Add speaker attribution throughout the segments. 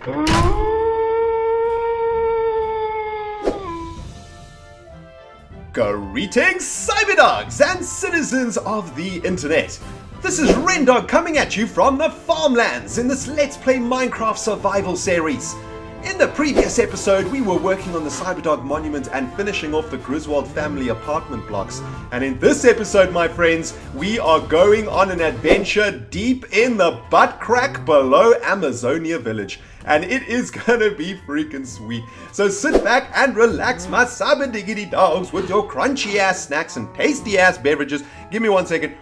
Speaker 1: Greetings, cyberdogs and citizens of the internet. This is RENDOG coming at you from the Farmlands in this Let's Play Minecraft survival series. In the previous episode, we were working on the Cyberdog monument and finishing off the Griswold family apartment blocks. And in this episode, my friends, we are going on an adventure deep in the butt crack below Amazonia village. And it is gonna be freaking sweet. So sit back and relax, my cyber diggity dogs, with your crunchy ass snacks and tasty ass beverages. Give me 1 second.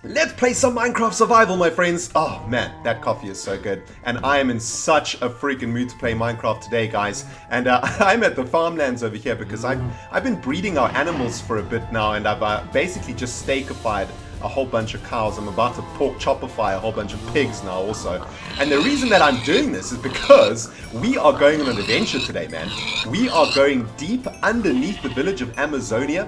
Speaker 1: Let's play some Minecraft survival, my friends. Oh man, that coffee is so good. And I am in such a freaking mood to play Minecraft today, guys. And I'm at the Farmlands over here because I've been breeding our animals for a bit now, and I've basically just steakified a whole bunch of cows. I'm about to pork chopify a whole bunch of pigs now also. And the reason that I'm doing this is because we are going on an adventure today, man. We are going deep underneath the village of Amazonia,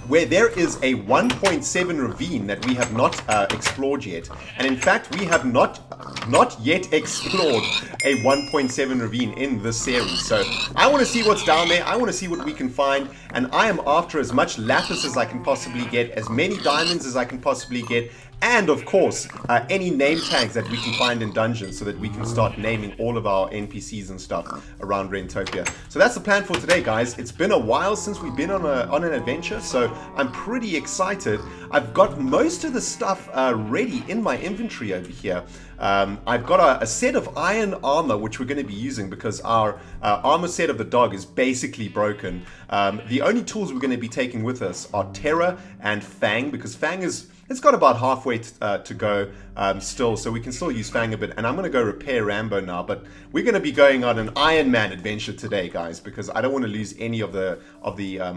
Speaker 1: where there is a 1.7 ravine that we have not explored yet. And in fact, we have not yet explored a 1.7 ravine in this series. So I want to see what's down there. I want to see what we can find. And I am after as much lapis as I can possibly get, as many diamonds as I can possibly get, and of course, any name tags that we can find in dungeons so that we can start naming all of our NPCs and stuff around Rentopia. So that's the plan for today, guys. It's been a while since we've been on an adventure, so I'm pretty excited. I've got most of the stuff ready in my inventory over here. I've got a set of iron armor, which we're going to be using because our armor set of the dog is basically broken. The only tools we're going to be taking with us are Terra and Fang, because Fang it's got about halfway to go still, so we can still use Fang a bit. And I'm going to go repair Rambo now, but we're going to be going on an Iron Man adventure today, guys, because I don't want to lose any of the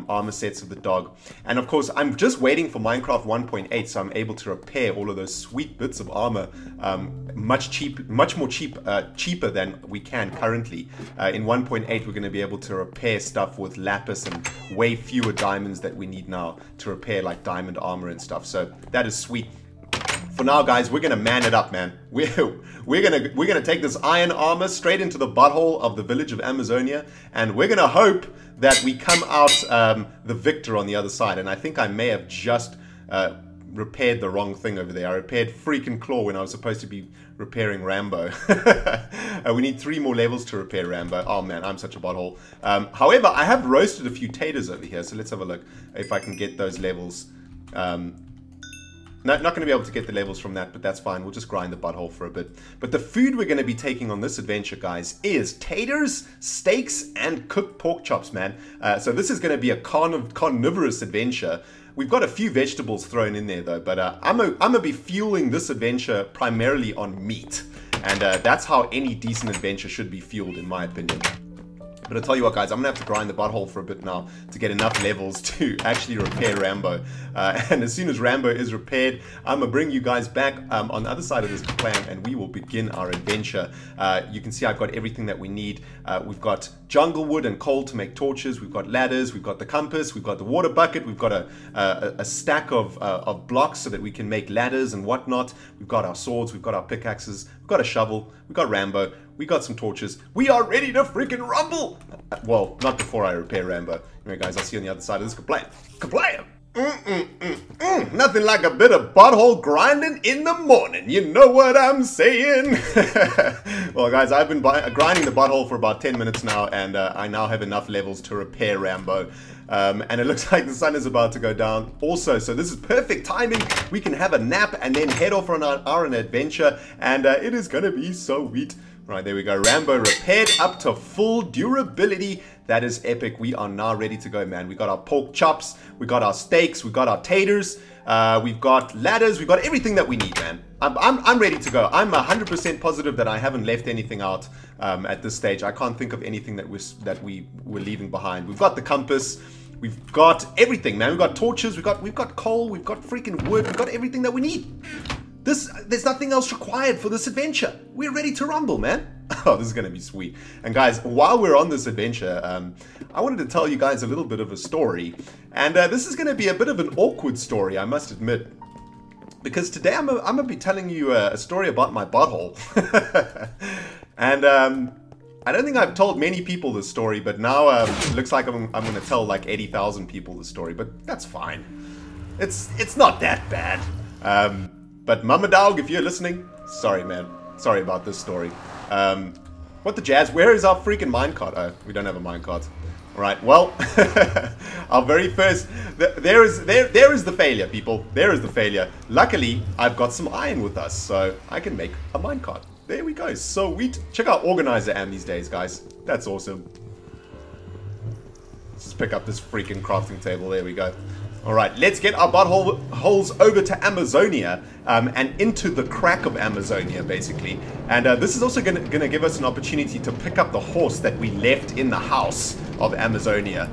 Speaker 1: armor sets of the dog. And of course, I'm just waiting for Minecraft 1.8, so I'm able to repair all of those sweet bits of armor much more cheaper than we can currently. In 1.8, we're going to be able to repair stuff with lapis and way fewer diamonds that we need now to repair like diamond armor and stuff. So that is sweet. For now, guys, we're gonna man it up, man. We're gonna take this iron armor straight into the butthole of the village of Amazonia, and we're gonna hope that we come out the victor on the other side. And I think I may have just repaired the wrong thing over there. I repaired freaking Claw when I was supposed to be repairing Rambo. We need 3 more levels to repair Rambo. Oh man, I'm such a butthole. However, I have roasted a few taters over here, so let's have a look if I can get those levels. Not going to be able to get the levels from that, but that's fine. We'll just grind the butthole for a bit. But the food we're going to be taking on this adventure, guys, is taters, steaks, and cooked pork chops, man. So this is going to be a carnivorous adventure. We've got a few vegetables thrown in there, though. But I'm going to be fueling this adventure primarily on meat. And that's how any decent adventure should be fueled, in my opinion. But I'll tell you what, guys, I'm going to have to grind the butthole for a bit now to get enough levels to actually repair Rambo. And as soon as Rambo is repaired, I'm going to bring you guys back on the other side of this plan, and we will begin our adventure. You can see I've got everything that we need. We've got jungle wood and coal to make torches. We've got ladders. We've got the compass. We've got the water bucket. We've got a stack of blocks so that we can make ladders and whatnot. We've got our swords. We've got our pickaxes. We've got a shovel. We've got Rambo. We got some torches. We are ready to freaking rumble! Well, not before I repair Rambo. Anyway, guys, I'll see you on the other side of this. Kablam! Kablam! Nothing like a bit of butthole grinding in the morning. You know what I'm saying? Well, guys, I've been grinding the butthole for about 10 minutes now, and I now have enough levels to repair Rambo. And it looks like the sun is about to go down also, so this is perfect timing. We can have a nap and then head off on our adventure, and it is gonna be so sweet. Right, there we go. Rambo repaired up to full durability. That is epic. We are now ready to go, man. We got our pork chops, we got our steaks, we got our taters, we've got ladders, we've got everything that we need, man. I'm ready to go. I'm 100% positive that I haven't left anything out at this stage. I can't think of anything that we were leaving behind. We've got the compass. We've got everything, man. We've got torches. We've got coal. We've got freaking wood. We've got everything that we need. There's nothing else required for this adventure. We're ready to rumble, man. Oh, this is going to be sweet. And guys, while we're on this adventure, I wanted to tell you guys a little bit of a story. And this is going to be a bit of an awkward story, I must admit. because today I'm gonna be telling you a story about my butthole. And I don't think I've told many people this story, but now it looks like I'm gonna tell like 80,000 people the story, but that's fine. It's not that bad. But MudDog, if you're listening, sorry man, sorry about this story. What the jazz? Where is our freaking minecart? Oh, we don't have a minecart. All right, well, our very first, there is the failure, people. There is the failure. Luckily, I've got some iron with us, so I can make a minecart. There we go. Sweet. Check out Organizer Am these days, guys. That's awesome. Let's just pick up this freaking crafting table. There we go. All right, let's get our buttholes over to Amazonia and into the crack of Amazonia, basically. And this is also going to give us an opportunity to pick up the horse that we left in the house of Amazonia.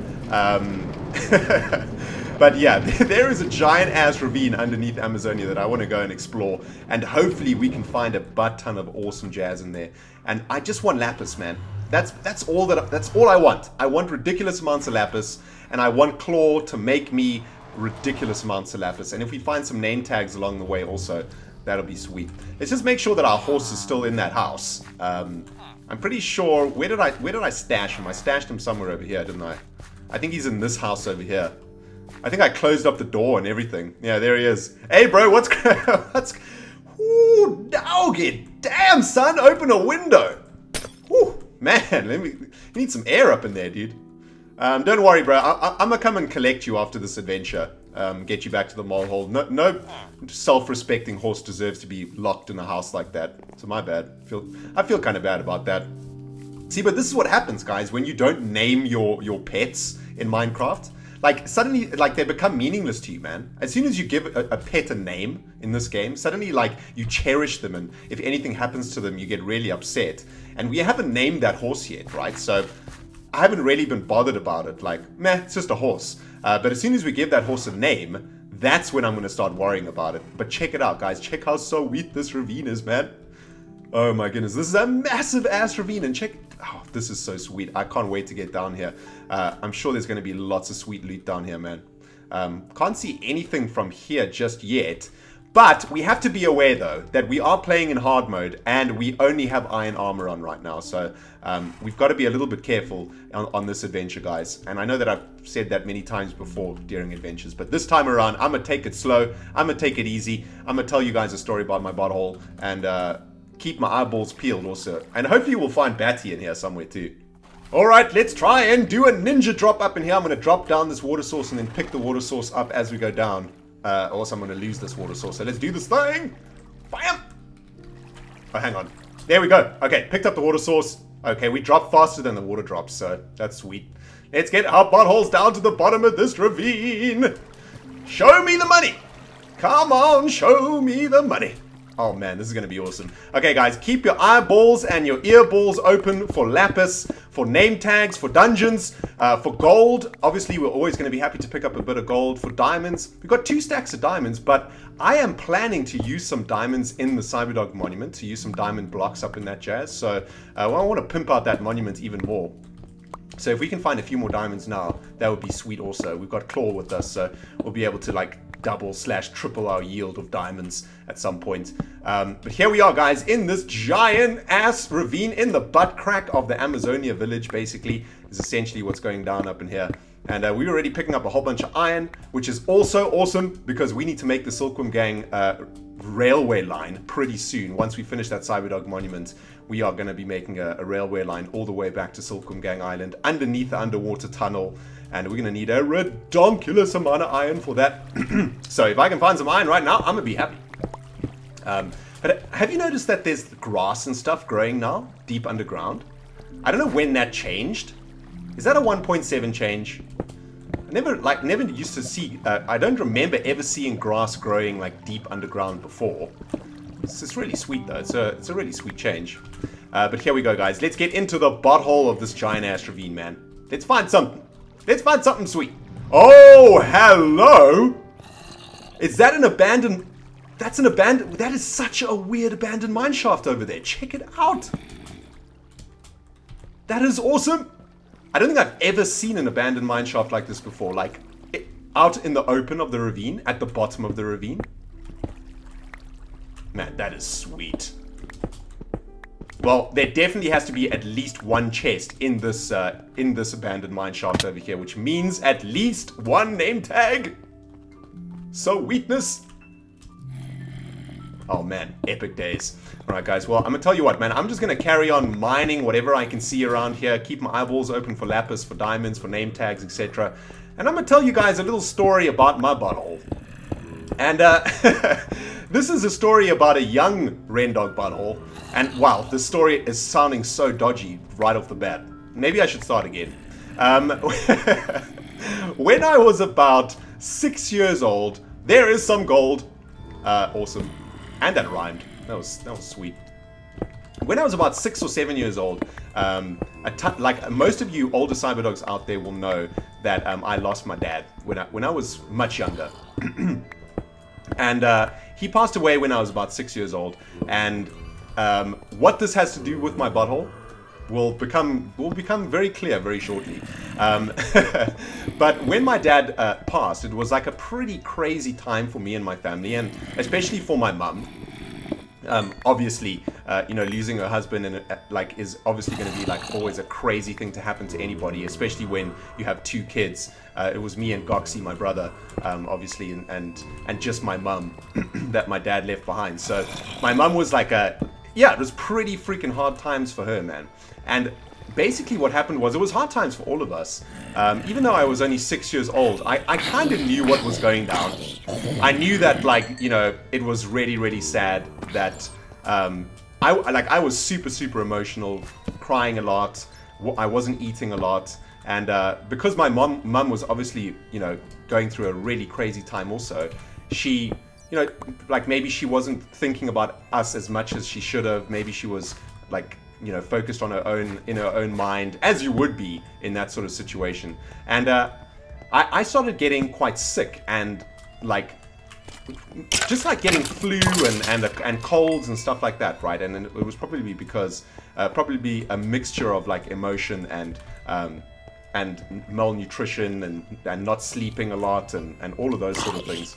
Speaker 1: But yeah, there is a giant-ass ravine underneath Amazonia that I want to go and explore. And hopefully we can find a butt-ton of awesome jazz in there. And I just want Lapis, man. That's all I want. I want ridiculous amounts of Lapis. And I want Claw to make me ridiculous amounts of Lapis, and if we find some name tags along the way also, that'll be sweet. Let's just make sure that our horse is still in that house. I'm pretty sure, where did I stash him? I stashed him somewhere over here, didn't I? I think he's in this house over here. I think I closed up the door and everything. Yeah, there he is. Hey bro, what's ooh, doggy, damn son, open a window. Ooh, man, you need some air up in there, dude. Don't worry, bro. I'm gonna come and collect you after this adventure. Get you back to the MOLEHOLE. No self-respecting horse deserves to be locked in a house like that. So my bad. I feel kind of bad about that. See, but this is what happens, guys, when you don't name your pets in Minecraft. Like, suddenly, like, they become meaningless to you, man. As soon as you give a pet a name in this game, suddenly, like, you cherish them, and if anything happens to them, you get really upset. And we haven't named that horse yet, right? So I haven't really been bothered about it. Like, meh, it's just a horse. But as soon as we give that horse a name, that's when I'm going to start worrying about it. But check it out, guys. Check how sweet this ravine is, man. Oh my goodness. This is a massive ass ravine. And check, oh, this is so sweet. I can't wait to get down here. I'm sure there's going to be lots of sweet loot down here, man. Can't see anything from here just yet. But we have to be aware, though, that we are playing in hard mode and we only have iron armor on right now. So we've got to be a little bit careful on this adventure, guys. And I know that I've said that many times before during adventures, but this time around, I'm going to take it slow. I'm going to take it easy. I'm going to tell you guys a story about my butthole and keep my eyeballs peeled also. And hopefully we'll find Batty in here somewhere too. Alright, let's try and do a ninja drop up in here. I'm going to drop down this water source and then pick the water source up as we go down. Also, I'm going to lose this water source. So let's do this thing. Bam! Oh, hang on. There we go. Okay, picked up the water source. Okay, we drop faster than the water drops, so that's sweet. Let's get our buttholes down to the bottom of this ravine. Show me the money. Come on, show me the money. Oh man, this is going to be awesome. Okay guys, keep your eyeballs and your earballs open for Lapis, for name tags, for dungeons, for gold. Obviously, we're always going to be happy to pick up a bit of gold. For diamonds, we've got 2 stacks of diamonds, but I am planning to use some diamonds in the Cyberdog monument, to use some diamond blocks up in that jazz. So I want to pimp out that monument even more. So if we can find a few more diamonds now, that would be sweet also. We've got Claw with us, so we'll be able to like double/triple our yield of diamonds at some point. But here we are, guys, in this giant ass ravine in the butt crack of the Amazonia village, basically, is essentially what's going down up in here. And we're already picking up a whole bunch of iron, which is also awesome because we need to make the Silkworm Gang railway line pretty soon. Once we finish that Cyberdog monument, we are going to be making a railway line all the way back to Silkworm Gang Island underneath the underwater tunnel. And we're going to need a redonkulous amount of iron for that. So if I can find some iron right now, I'm going to be happy. But have you noticed that there's grass and stuff growing now, deep underground? I don't know when that changed. Is that a 1.7 change? I never used to see, I don't remember ever seeing grass growing like deep underground before. It's really sweet though, it's a really sweet change. But here we go, guys. Let's get into the butthole of this giant ass ravine, man. Let's find something. Let's find something sweet. Oh, hello! Is that an abandoned... That's an abandoned... That is such a weird abandoned mineshaft over there. Check it out. That is awesome. I don't think I've ever seen an abandoned mineshaft like this before. Like, out in the open of the ravine, at the bottom of the ravine. Man, that is sweet. Well, there definitely has to be at least one chest in this abandoned mine shaft over here, which means at least one name tag. So weakness. Oh man, epic days. Alright guys, well, I'm gonna tell you what, man, I'm just gonna carry on mining whatever I can see around here, keep my eyeballs open for lapis, for diamonds, for name tags, etc. And I'm gonna tell you guys a little story about my butthole. And this is a story about a young Rendog butthole. And wow, this story is sounding so dodgy right off the bat. Maybe I should start again. When I was about 6 years old, there is some gold. Awesome. And that rhymed. That was sweet. When I was about 6 or 7 years old, like most of you older cyberdogs out there will know that I lost my dad when I was much younger. And he passed away when I was about 6 years old. And what this has to do with my butthole will become very clear very shortly. But when my dad passed, it was like a pretty crazy time for me and my family, and especially for my mum. Obviously, you know, losing her husband and like is obviously going to be like always a crazy thing to happen to anybody, especially when you have 2 kids. It was me and Goxie, my brother, obviously, and just my mum that my dad left behind. So my mum was like yeah, it was pretty freaking hard times for her, man. And basically what happened was it was hard times for all of us. Even though I was only 6 years old, I kind of knew what was going down. I knew that, like, you know, it was really, really sad that I was super emotional, crying a lot. I wasn't eating a lot. And because my mum was obviously, you know, going through a really crazy time also, she, you know, like maybe she wasn't thinking about us as much as she should have. Maybe she was like, you know, focused on her own mind, as you would be in that sort of situation. And I started getting quite sick and like just like getting flu and colds and stuff like that, right? And it was probably because probably a mixture of like emotion and malnutrition and not sleeping a lot and all of those sort of things.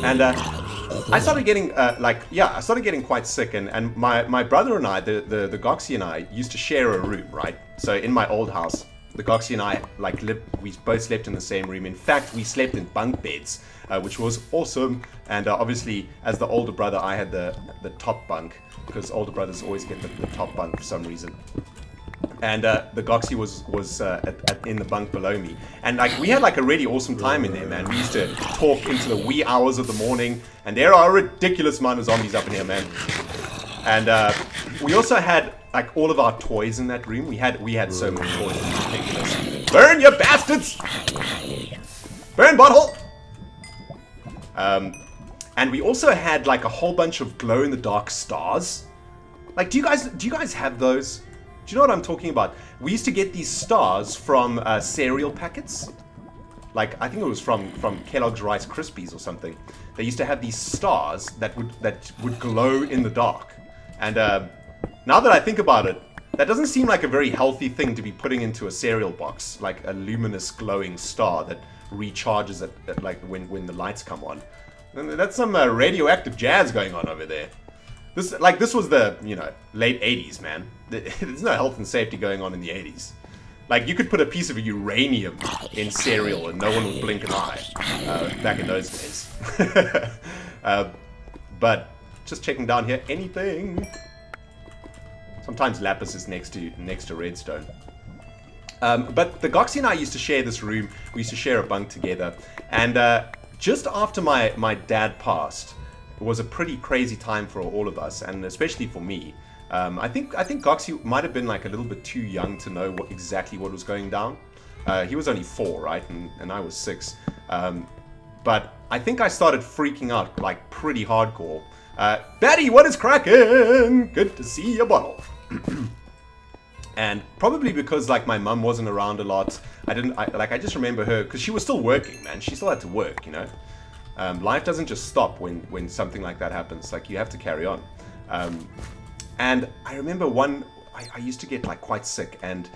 Speaker 1: And I started getting I started getting quite sick, and my brother and I, the Goxie and I, used to share a room, right? So in my old house, the Goxie and I we both slept in the same room. In fact, we slept in bunk beds, which was awesome. And obviously, as the older brother, I had the top bunk, because older brothers always get the top bunk for some reason. And the Goxie was in the bunk below me, and like we had like a really awesome time in there, man. We used to talk into the wee hours of the morning, and there are a ridiculous amount of zombies up in here, man. And we also had like all of our toys in that room. We had so many toys, it was ridiculous. Burn, you bastards! Burn, butthole! And we also had like a whole bunch of glow-in-the-dark stars. Like, do you guys have those? Do you know what I'm talking about? We used to get these stars from cereal packets. Like, I think it was from Kellogg's Rice Krispies or something. They used to have these stars that would glow in the dark. And now that I think about it, that doesn't seem like a very healthy thing to be putting into a cereal box, like a luminous glowing star that recharges at like when the lights come on. And that's some radioactive jazz going on over there. This was the, you know, late 80s, man. There's no health and safety going on in the 80s. Like, you could put a piece of uranium in cereal and no one would blink an eye back in those days. But just checking down here, anything. Sometimes Lapis is next to redstone. But the Goxie and I used to share this room. We used to share a bunk together. And just after my dad passed, it was a pretty crazy time for all of us, and especially for me. I think Goxie might have been like a little bit too young to know exactly what was going down. He was only 4, right, and I was 6. But I think I started freaking out like pretty hardcore. Batty, what is cracking? Good to see you, bottle. And probably because like my mum wasn't around a lot, I just remember her because she was still working, man. She still had to work, you know. Life doesn't just stop when something like that happens. Like, you have to carry on. And I remember I used to get like quite sick, and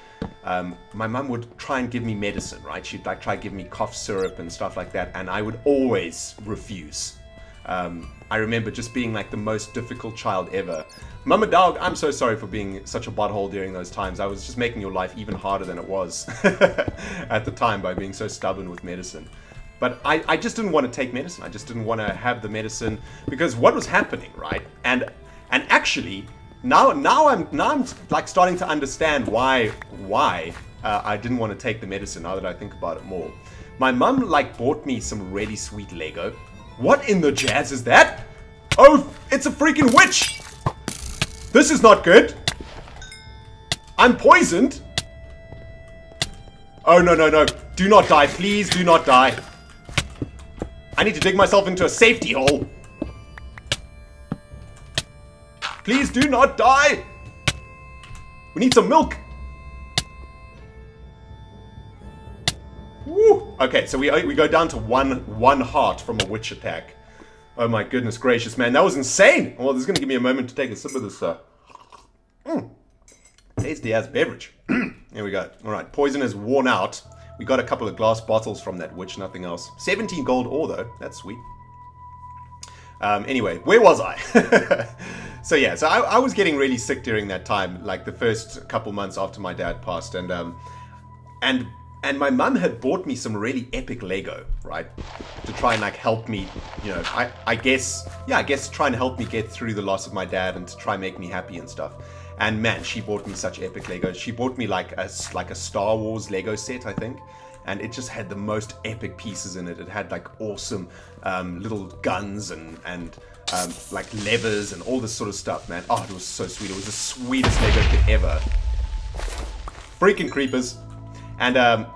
Speaker 1: my mum would try and give me medicine, right? She'd like try to give me cough syrup and stuff like that, and I would always refuse. I remember just being like the most difficult child ever. Mama Dog, I'm so sorry for being such a butthole during those times. I was just making your life even harder than it was at the time by being so stubborn with medicine. But I just didn't want to take medicine. I just didn't want to have the medicine because what was happening, right? And actually, now I'm like starting to understand why I didn't want to take the medicine. Now that I think about it more, my mum like bought me some really sweet Lego. What in the jazz is that? Oh, it's a freaking witch! This is not good. I'm poisoned. Oh no no no! Do not die, please. Do not die. I need to dig myself into a safety hole. Please do not die. We need some milk. Woo. Okay, so we go down to one heart from a witch attack. Oh my goodness gracious, man, that was insane. Well, this is gonna give me a moment to take a sip of this tasty ass beverage. Here we go. All right, poison is worn out. We got a couple of glass bottles from that witch, nothing else. 17 gold ore though, that's sweet. Anyway, where was I? So yeah, so I was getting really sick during that time, like the first couple months after my dad passed, and my mum had bought me some really epic Lego, right, to try and like help me, you know, I guess try and help me get through the loss of my dad and to try and make me happy and stuff. And man, she bought me such epic Legos. She bought me like a Star Wars Lego set, I think. And it just had the most epic pieces in it. It had like awesome little guns and like levers and all this sort of stuff, man. Oh, it was so sweet. It was the sweetest Lego kit ever. Freaking creepers. And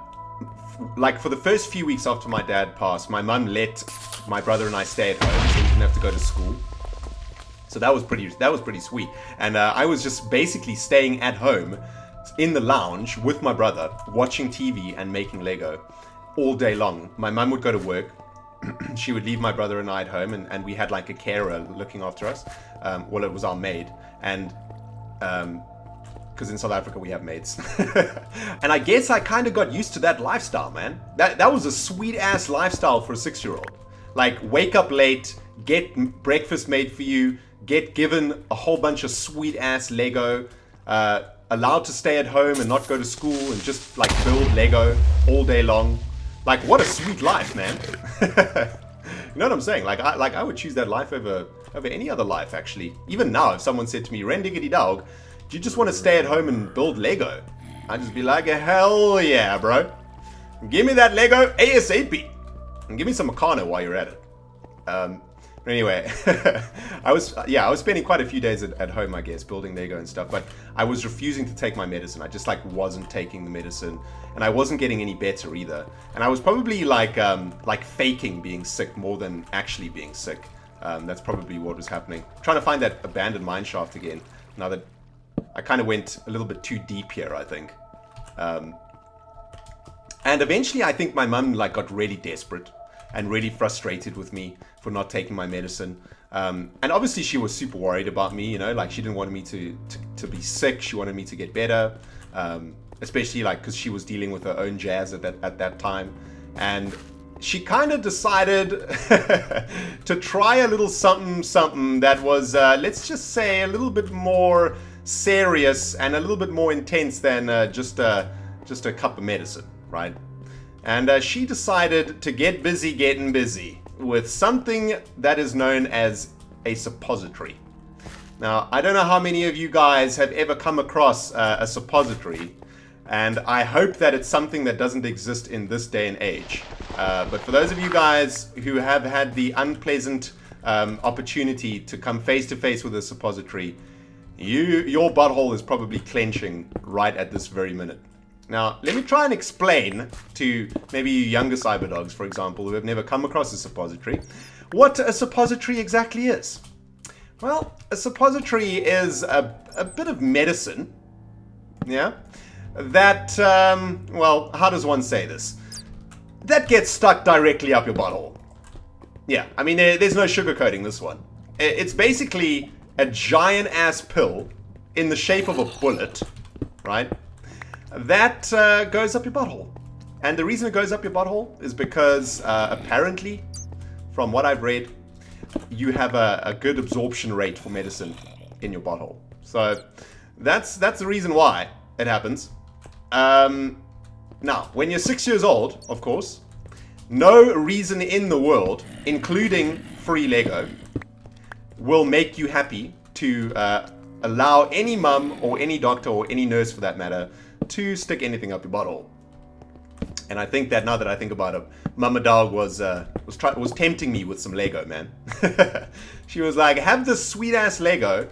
Speaker 1: like for the first few weeks after my dad passed, my mum let my brother and I stay at home so we didn't have to go to school. So that was pretty sweet. And I was just basically staying at home in the lounge with my brother, watching TV and making Lego all day long. My mum would go to work. She would leave my brother and I at home, and we had like a carer looking after us. Well, it was our maid. And because in South Africa we have maids. And I guess I kind of got used to that lifestyle, man. That was a sweet ass lifestyle for a 6-year-old. Like, wake up late, get breakfast made for you, get given a whole bunch of sweet ass Lego, allowed to stay at home and not go to school and just like build Lego all day long. Like, what a sweet life, man. You know what I'm saying? Like I would choose that life over any other life, actually. Even now, if someone said to me, "Rendiggity-dog, do you just want to stay at home and build Lego?" I'd just be like, hell yeah, bro. Give me that Lego ASAP. And give me some Meccano while you're at it. But anyway, I was spending quite a few days at home, I guess, building Lego and stuff, but I was refusing to take my medicine. I just like wasn't taking the medicine, and I wasn't getting any better either. And I was probably like faking being sick more than actually being sick. That's probably what was happening. I'm trying to find that abandoned mine shaft again, now that I kind of went a little bit too deep here, I think. And eventually I think my mum like got really desperate and really frustrated with me for not taking my medicine. And obviously she was super worried about me, you know, like she didn't want me to be sick. She wanted me to get better, especially like because she was dealing with her own jazz at that time. And she kind of decided to try a little something that was, let's just say, a little bit more serious and a little bit more intense than just a cup of medicine, right? And she decided to get busy getting busy with something that is known as a suppository. Now, I don't know how many of you guys have ever come across a suppository, and I hope that it's something that doesn't exist in this day and age. But for those of you guys who have had the unpleasant opportunity to come face to face with a suppository, your butthole is probably clenching right at this very minute. Now, let me try and explain to maybe you younger cyberdogs, for example, who have never come across a suppository, what a suppository exactly is. Well, a suppository is a bit of medicine, yeah, that, well, how does one say this? That gets stuck directly up your butthole. Yeah, I mean, there's no sugarcoating this one. It's basically a giant-ass pill in the shape of a bullet, right? That goes up your butthole. And the reason it goes up your butthole is because, apparently, from what I've read, you have a good absorption rate for medicine in your butthole. So that's the reason why it happens. Now, when you're 6 years old, of course, no reason in the world, including free Lego, will make you happy to allow any mum or any doctor or any nurse for that matter to stick anything up your butthole. And I think that now that I think about it, MUDDOG was tempting me with some Lego, man. She was like, have this sweet ass Lego,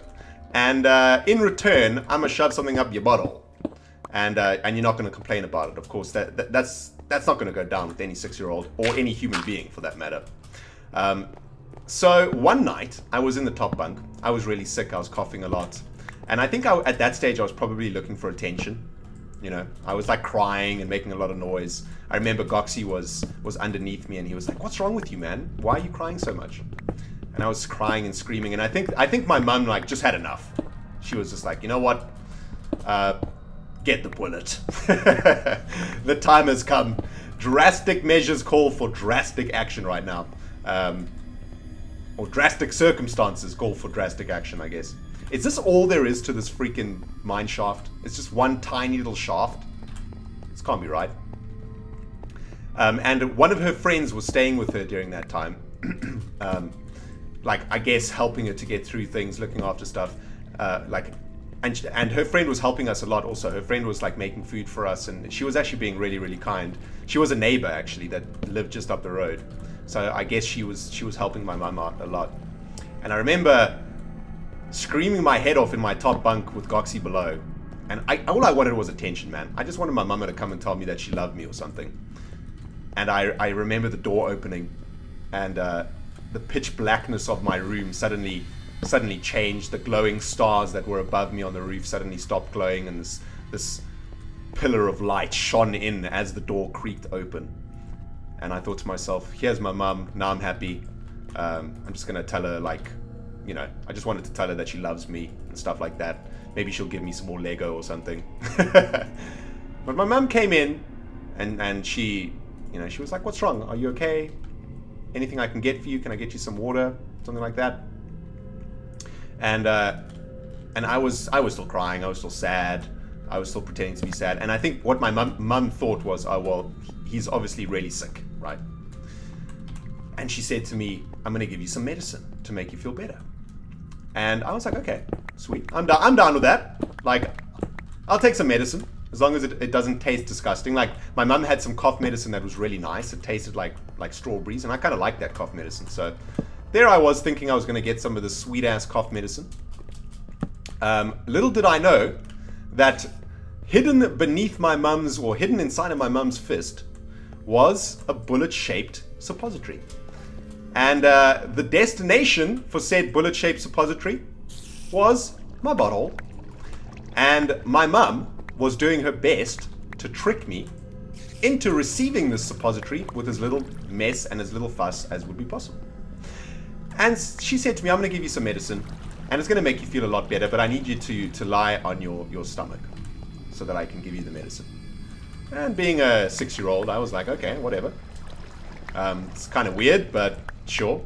Speaker 1: and in return, I'm gonna shove something up your butthole, and you're not gonna complain about it. Of course, that's not gonna go down with any 6-year-old or any human being for that matter. So one night, I was in the top bunk. I was really sick. I was coughing a lot, and I think at that stage I was probably looking for attention. You know, I was like crying and making a lot of noise. I remember Goxie was underneath me, and he was like, "What's wrong with you, man? Why are you crying so much?" And I was crying and screaming, and I think my mum like just had enough. She was just like, "You know what? Get the bullet. The time has come. Drastic measures call for drastic action right now, or drastic circumstances call for drastic action, I guess." Is this all there is to this freaking mine shaft? It's just one tiny little shaft? This can't be right. And one of her friends was staying with her during that time. Like, I guess helping her to get through things, looking after stuff. And her friend was helping us a lot also. Her friend was like making food for us, and she was actually being really, really kind. She was a neighbor actually that lived just up the road. So I guess she was helping my mum out a lot. And I remember screaming my head off in my top bunk with Goxie below, and all I wanted was attention, man. I just wanted my mama to come and tell me that she loved me or something. And I remember the door opening, and the pitch blackness of my room suddenly changed. The glowing stars that were above me on the roof suddenly stopped glowing, and this pillar of light shone in as the door creaked open. And I thought to myself, here's my mum, now I'm happy. I'm just gonna tell her, like, you know, I just wanted to tell her that she loves me and stuff like that. Maybe she'll give me some more Lego or something. But my mum came in, and she, you know, she was like, "What's wrong? Are you okay? Anything I can get for you? Can I get you some water?" Something like that. And I was still crying. I was still sad. I was still pretending to be sad. And I think what my mum thought was, oh well, he's obviously really sick, right? And she said to me, "I'm gonna give you some medicine to make you feel better." And I was like, okay, sweet. I'm down with that. Like, I'll take some medicine as long as it doesn't taste disgusting. Like, my mum had some cough medicine that was really nice. It tasted like strawberries, and I kind of liked that cough medicine. So there I was thinking I was going to get some of this sweet ass cough medicine. Little did I know that hidden beneath my mum's, or hidden inside of my mum's fist, was a bullet-shaped suppository. And the destination for said bullet-shaped suppository was my butthole. And my mum was doing her best to trick me into receiving this suppository with as little mess and as little fuss as would be possible. And she said to me, "I'm going to give you some medicine, and it's going to make you feel a lot better, but I need you to lie on your stomach so that I can give you the medicine." And being a 6-year-old, I was like, okay, whatever. It's kind of weird, but sure.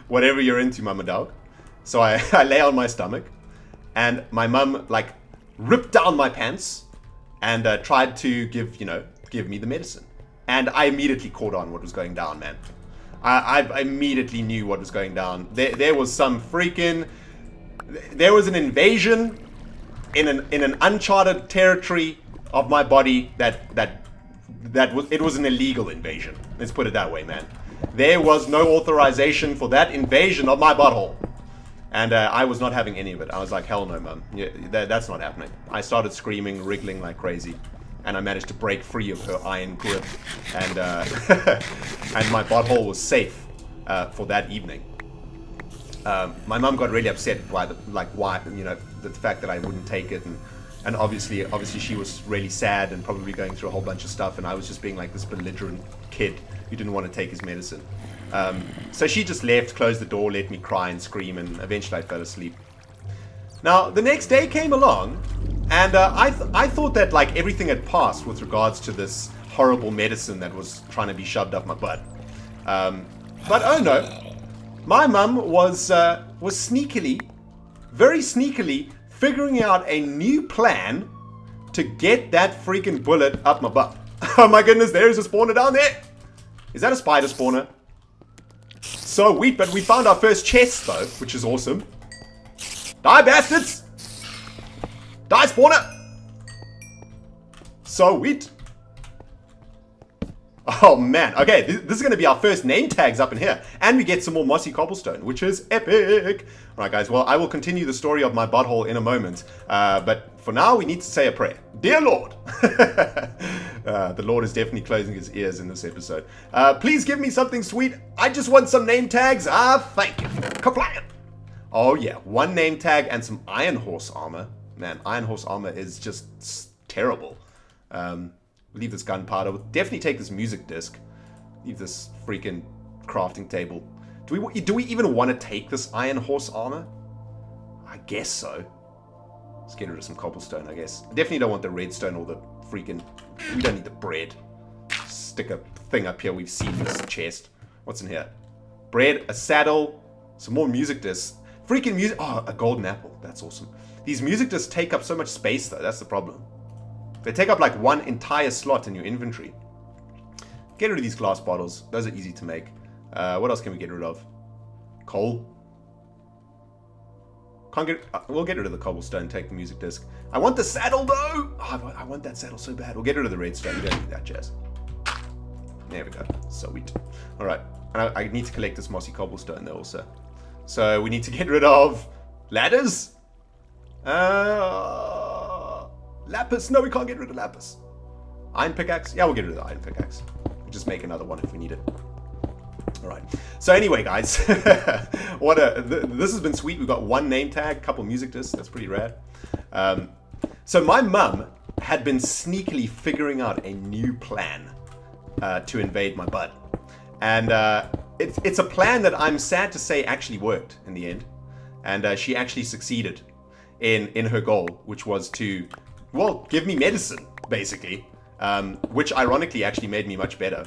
Speaker 1: Whatever you're into, MUDDOG. So I lay on my stomach, and my mum like ripped down my pants and tried to give me the medicine. And I immediately caught on what was going down, man. I immediately knew what was going down. There was some freaking... There was an invasion in an uncharted territory of my body it was an illegal invasion. Let's put it that way, man. There was no authorization for that invasion of my butthole. And I was not having any of it. I was like, hell no, mum. Yeah, that's not happening. I started screaming, wriggling like crazy. And I managed to break free of her iron grip. And, and my butthole was safe for that evening. My mum got really upset by the fact that I wouldn't take it. And obviously she was really sad and probably going through a whole bunch of stuff. And I was just being like this belligerent kid who didn't want to take his medicine. So she just left, closed the door, let me cry and scream, and eventually I fell asleep. Now, the next day came along, and I thought that like everything had passed with regards to this horrible medicine that was trying to be shoved up my butt. But oh no, my mum was sneakily, very sneakily, figuring out a new plan to get that freaking bullet up my butt. Oh my goodness, there's a spawner down there. Is that a spider spawner? So weak, but we found our first chest though, which is awesome. Die, bastards! Die, spawner! So weak. Oh man, okay, this is going to be our first name tags up in here. And we get some more mossy cobblestone, which is epic. Alright guys, well I will continue the story of my butthole in a moment. But for now, we need to say a prayer. Dear Lord. The Lord is definitely closing his ears in this episode. Please give me something sweet. I just want some name tags. Thank you. Compliant. Oh yeah, one name tag and some Iron Horse armor. Man, Iron Horse armor is just terrible. Leave this gunpowder. We'll definitely take this music disc. Leave this freaking crafting table. Do we even want to take this Iron Horse armor? I guess so. Let's get rid of some cobblestone, I guess. Definitely don't want the redstone or the freaking... We don't need the bread. Stick a thing up here. We've seen this chest. What's in here? Bread, a saddle, some more music discs. Freaking music... Oh, a golden apple. That's awesome. These music discs take up so much space, though. That's the problem. They take up like one entire slot in your inventory. Get rid of these glass bottles. Those are easy to make. What else can we get rid of? Coal. Can't get... we'll get rid of the cobblestone. Take the music disc. I want the saddle though. Oh, I want that saddle so bad. We'll get rid of the redstone. We don't need that jazz. There we go. Sweet. All right. And I need to collect this mossy cobblestone though also. So we need to get rid of ladders. Lapis. No, we can't get rid of lapis. Iron pickaxe. Yeah, we'll get rid of the iron pickaxe. We'll just make another one if we need it. Alright. So anyway, guys. This has been sweet. We've got one name tag, couple music discs. That's pretty rad. So my mum had been sneakily figuring out a new plan to invade my butt. And it's a plan that I'm sad to say actually worked in the end. And she actually succeeded in her goal, which was to... well, give me medicine, basically, which ironically actually made me much better.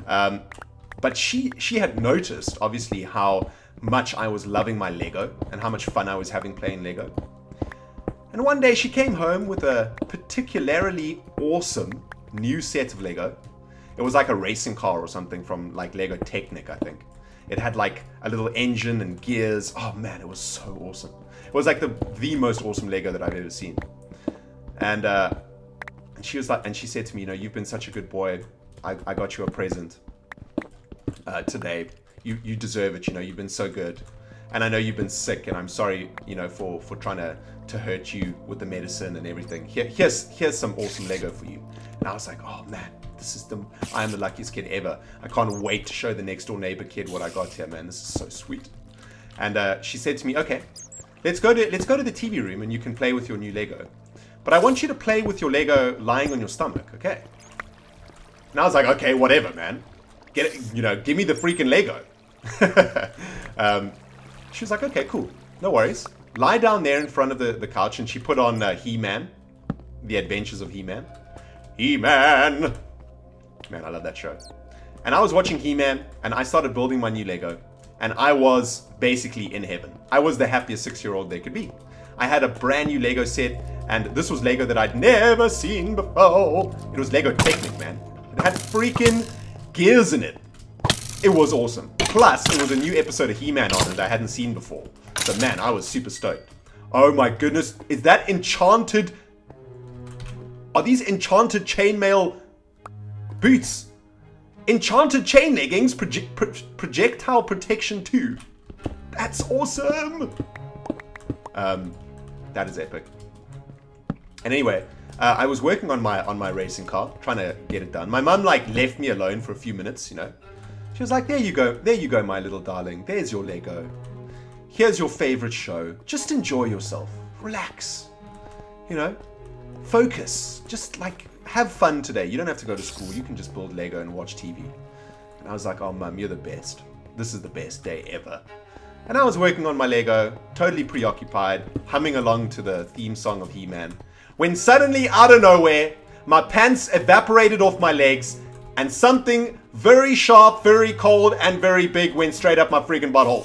Speaker 1: But she had noticed, obviously, how much I was loving my Lego and how much fun I was having playing Lego. And one day she came home with a particularly awesome new set of Lego. It was like a racing car or something from like Lego Technic, I think. It had like a little engine and gears. Oh man, it was so awesome. It was like the most awesome Lego that I've ever seen. And she was like, and she said to me, you know, you've been such a good boy. I got you a present today. You deserve it. You know, you've been so good. And I know you've been sick, and I'm sorry, you know, for trying to hurt you with the medicine and everything. Here's some awesome Lego for you. And I was like, oh man, I am the luckiest kid ever. I can't wait to show the next door neighbor kid what I got here, man. This is so sweet. And she said to me, okay, let's go to the TV room and you can play with your new Lego. But I want you to play with your Lego lying on your stomach, okay? And I was like, okay, whatever, man. Get it, you know, give me the freaking Lego. She was like, okay, cool. No worries. Lie down there in front of the couch, and she put on He-Man. The Adventures of He-Man. He-Man! Man, I love that show. And I was watching He-Man, and I started building my new Lego. And I was basically in heaven. I was the happiest 6-year-old there could be. I had a brand new Lego set, and this was Lego that I'd never seen before. It was Lego Technic, man. It had freaking gears in it. It was awesome. Plus, it was a new episode of He-Man on it that I hadn't seen before. So, man, I was super stoked. Oh my goodness. Is that enchanted... Are these enchanted chainmail boots? Enchanted chain leggings, projectile protection 2. That's awesome. That is epic. And anyway, I was working on my racing car, trying to get it done. My mum like left me alone for a few minutes, you know. She was like, there you go, my little darling. There's your Lego. Here's your favorite show. Just enjoy yourself. Relax. You know, focus. Just like have fun today. You don't have to go to school. You can just build Lego and watch TV. And I was like, oh mum, you're the best. This is the best day ever. And I was working on my Lego, totally preoccupied, humming along to the theme song of He-Man, when suddenly, out of nowhere, my pants evaporated off my legs, and something very sharp, very cold, and very big went straight up my freaking butthole.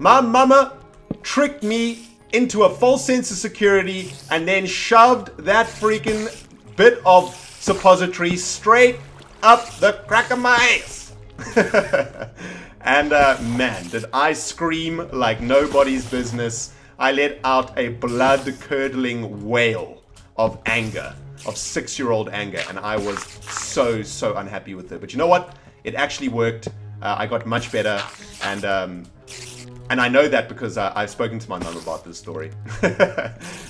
Speaker 1: My mama tricked me into a false sense of security and then shoved that freaking bit of suppository straight up the crack of my ass. And man, did I scream like nobody's business. I let out a blood-curdling wail of anger, of 6-year-old anger, and I was so unhappy with it. But you know what? It actually worked. I got much better, and I know that because I've spoken to my mum about this story.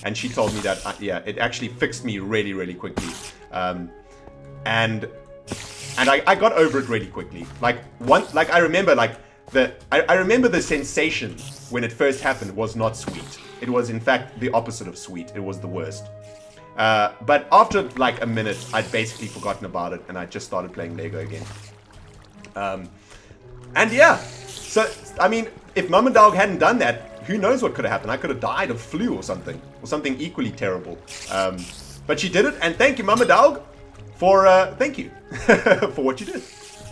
Speaker 1: And she told me that, yeah, it actually fixed me really quickly. And I got over it really quickly. I remember I remember the sensation when it first happened was not sweet. It was in fact the opposite of sweet. It was the worst. But after like a minute, I'd basically forgotten about it and I just started playing Lego again. And yeah, so I mean, if MudDog hadn't done that, who knows what could have happened? I could have died of flu or something equally terrible. But she did it, and thank you, MudDog, for thank you for what you did.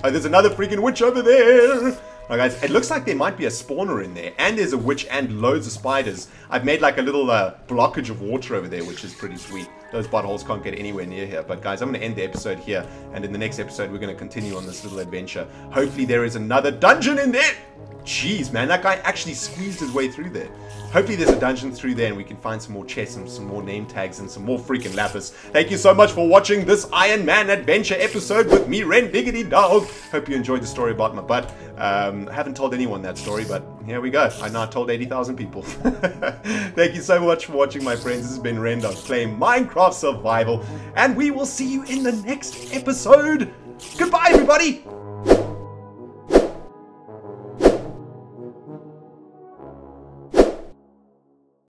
Speaker 1: Oh, there's another freaking witch over there. Oh, guys, it looks like there might be a spawner in there, and there's a witch and loads of spiders. I've made like a little blockage of water over there, which is pretty sweet. Those buttholes can't get anywhere near here. But guys, I'm going to end the episode here, and in the next episode, we're going to continue on this little adventure. Hopefully there is another dungeon in there. Jeez, man, that guy actually squeezed his way through there. Hopefully there's a dungeon through there and we can find some more chests and some more name tags and some more freaking lapis. Thank you so much for watching this Iron Man adventure episode with me, RENDOG'S. Hope you enjoyed the story about my butt. I haven't told anyone that story, but here we go. I now told 80,000 people. Thank you so much for watching, my friends. This has been RENDOG'S playing Minecraft Survival, and we will see you in the next episode. Goodbye, everybody!